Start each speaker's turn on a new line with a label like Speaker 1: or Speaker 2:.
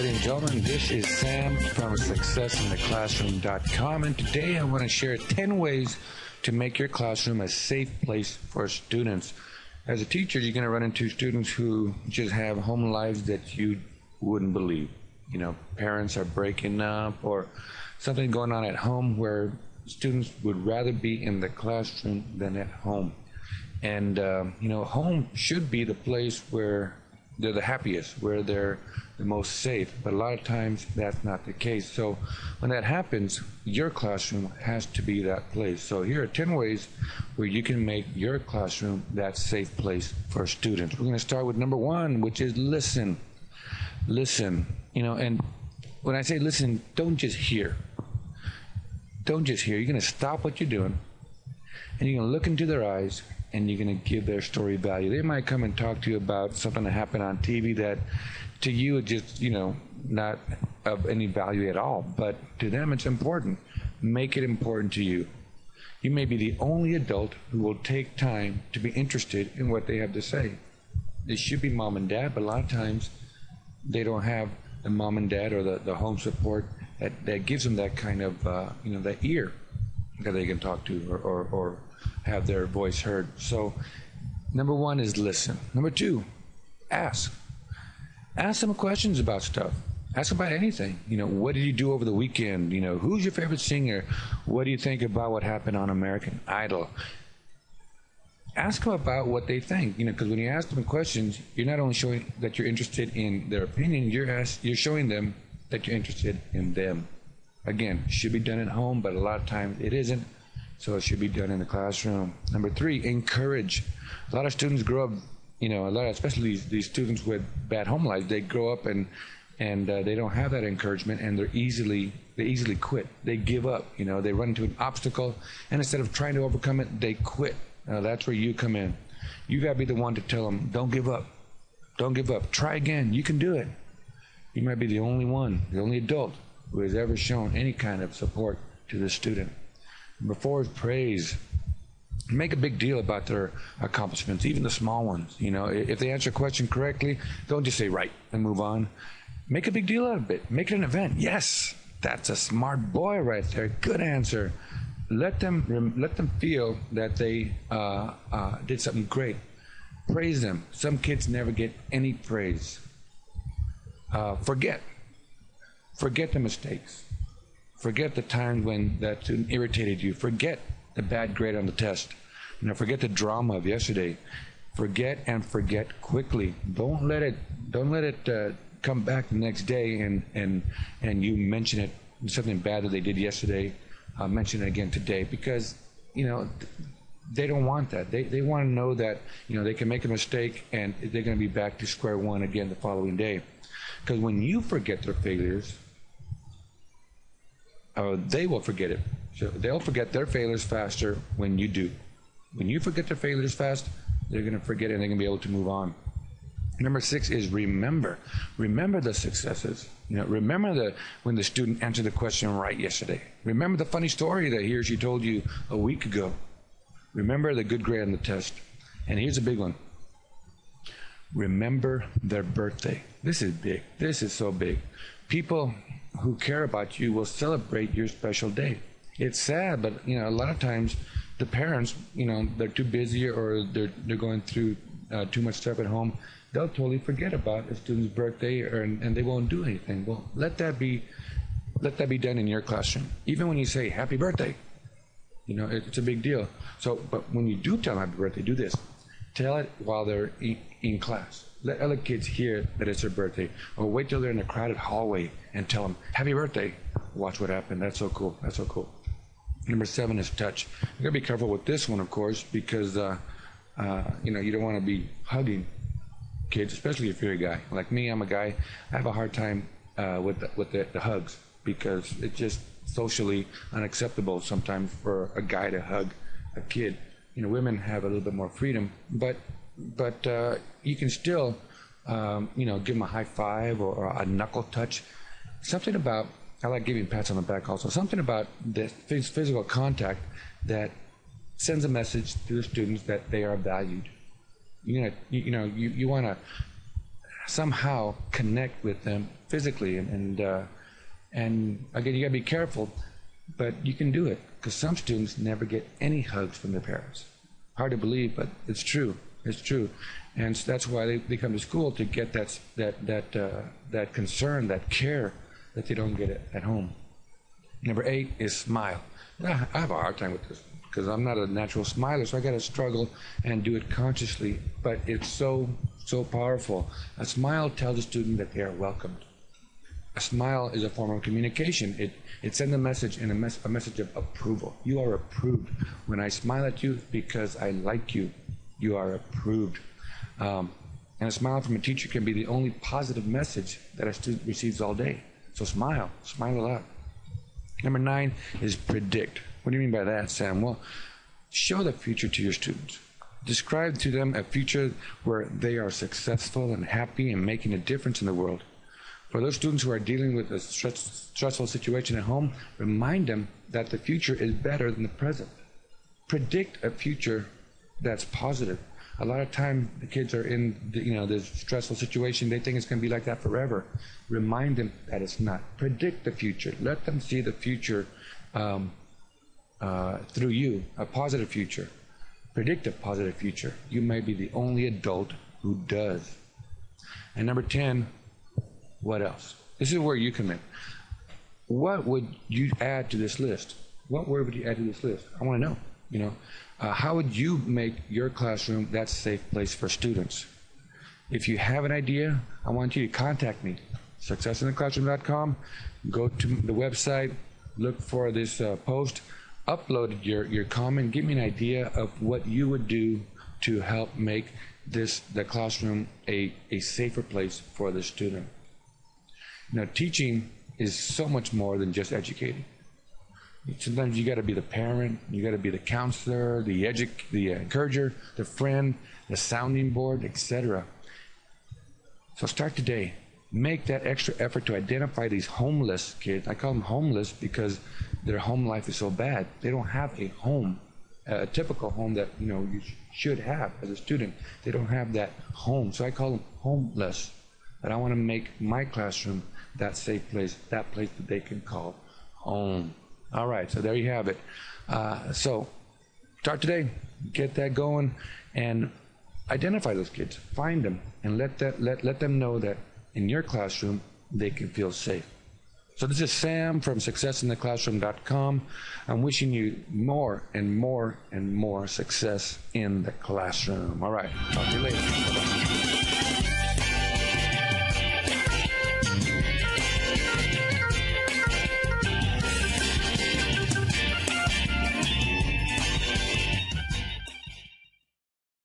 Speaker 1: ladies and gentlemen. This is Sam from SuccessInTheClassroom.com, and today I want to share 10 ways to make your classroom a safe place for students. As a teacher, you're going to run into students who just have home lives that you wouldn't believe. You know, parents are breaking up or something going on at home where students would rather be in the classroom than at home. And, home should be the place where they're the happiest, where they're the most safe. But a lot of times that's not the case. So when that happens, your classroom has to be that place. So here are 10 ways where you can make your classroom that safe place for students. We're going to start with number 1, which is listen. Listen, and when I say listen, don't just hear. Don't just hear. You're going to stop what you're doing, and you're going to look into their eyes, and you're going to give their story value. They might come and talk to you about something that happened on TV that to you is just, not of any value at all. But to them, it's important. Make it important to you. You may be the only adult who will take time to be interested in what they have to say. It should be mom and dad, but a lot of times they don't have the mom and dad or the home support that gives them that kind of, that ear that they can talk to or have their voice heard. So number 1 is listen. Number 2, ask. Ask them questions about stuff. Ask about anything. What did you do over the weekend? Who's your favorite singer? What do you think about what happened on American Idol? Ask them about what they think, because when you ask them questions, you're not only showing that you're interested in their opinion, you're showing them that you're interested in them. Again, should be done at home, but a lot of times it isn't, so it should be done in the classroom. Number 3, encourage. A lot of students grow up, especially these students with bad home lives, they grow up and they don't have that encouragement, and they easily quit. They give up. They run into an obstacle, and instead of trying to overcome it, they quit. Now that's where you come in. You got to be the one to tell them, don't give up. Don't give up. Try again. You can do it. You might be the only one, the only adult who has ever shown any kind of support to the student. Number 4 is praise. Make a big deal about their accomplishments, even the small ones. If they answer a question correctly, don't just say right and move on. Make a big deal out of it. Make it an event. Yes, that's a smart boy right there. Good answer. Let them feel that they did something great. Praise them. Some kids never get any praise. Forget the mistakes. Forget the times when that student irritated you. Forget the bad grade on the test. Forget the drama of yesterday. Forget and forget quickly. Don't let it come back the next day and you mention it, something bad that they did yesterday. Mention it again today, because they don't want that. They want to know that they can make a mistake and they're going to be back to square one again the following day. Because when you forget their failures, they will forget it. So they'll forget their failures faster when you do. When you forget their failures fast, they're going to forget it and they're going to be able to move on. Number 6 is remember. Remember the successes. Remember when the student answered the question right yesterday. Remember the funny story that he or she told you a week ago. Remember the good grade on the test. And here's a big one. Remember their birthday. This is big. This is so big. People who care about you will celebrate your special day. It's sad, but a lot of times the parents, they're too busy or they're going through too much stuff at home. They'll totally forget about a student's birthday and they won't do anything. Well, let that be done in your classroom. Even when you say happy birthday, it's a big deal. So, but when you do tell them happy birthday, do this. Tell it while they're in class. Let other kids hear that it's their birthday. Or wait till they're in a crowded hallway and tell them, happy birthday. Watch what happened. That's so cool. That's so cool. Number 7 is touch. You gotta be careful with this one, of course, because you don't want to be hugging kids, especially if you're a guy. Like me, I'm a guy. I have a hard time with the hugs, because it's just socially unacceptable sometimes for a guy to hug a kid. Women have a little bit more freedom, but you can still give them a high five or a knuckle touch. Something about, I like giving pats on the back also, something about the physical contact that sends a message to the students that they are valued. You want to somehow connect with them physically. And again, you got to be careful, but you can do it because some students never get any hugs from their parents. Hard to believe, but it's true. It's true. And so that's why they come to school, to get that concern, that care that they don't get at home. Number 8 is smile. I have a hard time with this because I'm not a natural smiler, so I got to struggle and do it consciously. But it's so powerful. A smile tells a student that they are welcomed. A smile is a form of communication. It sends a message, and a message of approval. You are approved. When I smile at you because I like you, you are approved. And a smile from a teacher can be the only positive message that a student receives all day. So smile a lot. Number 9 is predict. What do you mean by that, Sam? Well, show the future to your students. Describe to them a future where they are successful and happy and making a difference in the world. For those students who are dealing with a stressful situation at home, remind them that the future is better than the present. Predict a future that's positive. A lot of time the kids are in this stressful situation. They think it's going to be like that forever. Remind them that it's not. Predict the future. Let them see the future through you, a positive future. Predict a positive future. You may be the only adult who does. And number 10, what else? This is where you come in. What would you add to this list? What word would you add to this list? I want to know. How would you make your classroom that safe place for students? If you have an idea, I want you to contact me. successintheclassroom.com. Go to the website, look for this post, upload your comment, give me an idea of what you would do to help make the classroom a safer place for the student. Now, teaching is so much more than just educating. Sometimes you got to be the parent, you got to be the counselor, the encourager, the friend, the sounding board, etc. So start today. Make that extra effort to identify these homeless kids. I call them homeless because their home life is so bad. They don't have a home, a typical home that you should have as a student. They don't have that home, so I call them homeless. But I want to make my classroom that safe place, that place that they can call home. All right, so there you have it. So start today, get that going, and identify those kids, find them, and let them know that in your classroom they can feel safe. So this is Sam from successintheclassroom.com. I'm wishing you more and more and more success in the classroom. All right, talk to you later. Bye-bye.